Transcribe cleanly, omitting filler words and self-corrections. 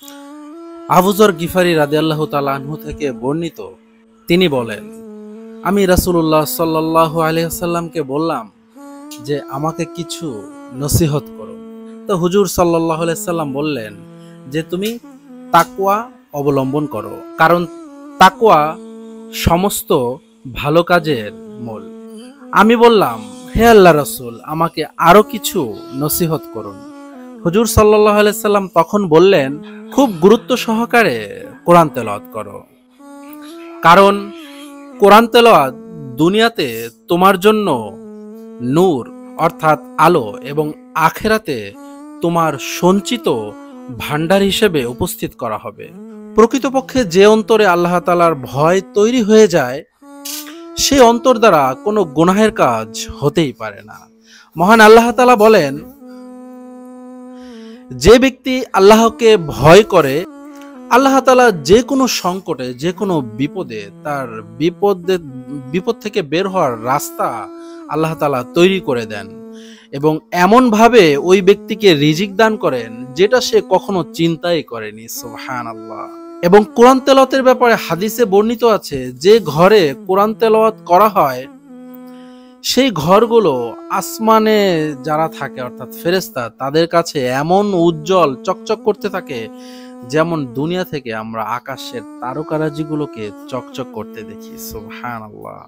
আবু যর গিফারি রাদিয়াল্লাহু তাআলা আনহু থেকে বর্ণিত, তিনি বলেন, আমি রাসূলুল্লাহ সাল্লাল্লাহু আলাইহি ওয়াসাল্লামকে বললাম যে আমাকে কিছু নসিহত করো। তো হুজুর সাল্লাল্লাহু আলাইহি ওয়াসাল্লাম বললেন যে তুমি তাকওয়া অবলম্বন করো, কারণ তাকওয়া সমস্ত ভালো কাজের মূল। আমি বললাম, হে আল্লাহ রাসূল, আমাকে আরো কিছু নসিহত করুন। হুজুর সাল্লাল্লাহু আলাইহি ওয়াসাল্লাম তখন বললেন, খুব গুরুত্ব সহকারে কোরআন তেলাওয়াত করো, কারণ কোরআন তেলাওয়াত দুনিয়াতে তোমার জন্য নূর অর্থাৎ আলো এবং আখিরাতে তোমার সঞ্চিত ভান্ডার হিসেবে উপস্থিত করা হবে। প্রকৃতপক্ষে যে অন্তরে আল্লাহ তাআলার ভয় তৈরি হয়ে যায়, সে অন্তর দ্বারা কোনো গুনাহের কাজ হতেই পারে না। মহান আল্লাহ তাআলা বলেন, যে ব্যক্তি আল্লাহকে ভয় করে, আল্লাহ তাআলা যে কোনো সংকটে, যে কোনো বিপদে তার বিপদ থেকে বের হওয়ার রাস্তা আল্লাহ তাআলা তৈরি করে দেন এবং এমন ভাবে ওই ব্যক্তিকে রিজিক দান করেন যেটা সে কখনো চিন্তাই করেনি। সুবহানাল্লাহ। এবং কোরআন তেলাওয়াতের ব্যাপারে হাদিসে বর্ণিত আছে, যে ঘরে কোরআন তেলাওয়াত করা হয় সেই ঘরগুলো আসমানে যারা থাকে অর্থাৎ ফেরেশতা, তাদের কাছে এমন উজ্জ্বল চকচক করতে থাকে যেমন দুনিয়া থেকে আমরা আকাশের তারকারাজিগুলোকে চকচক করতে দেখি। সুবহানাল্লাহ।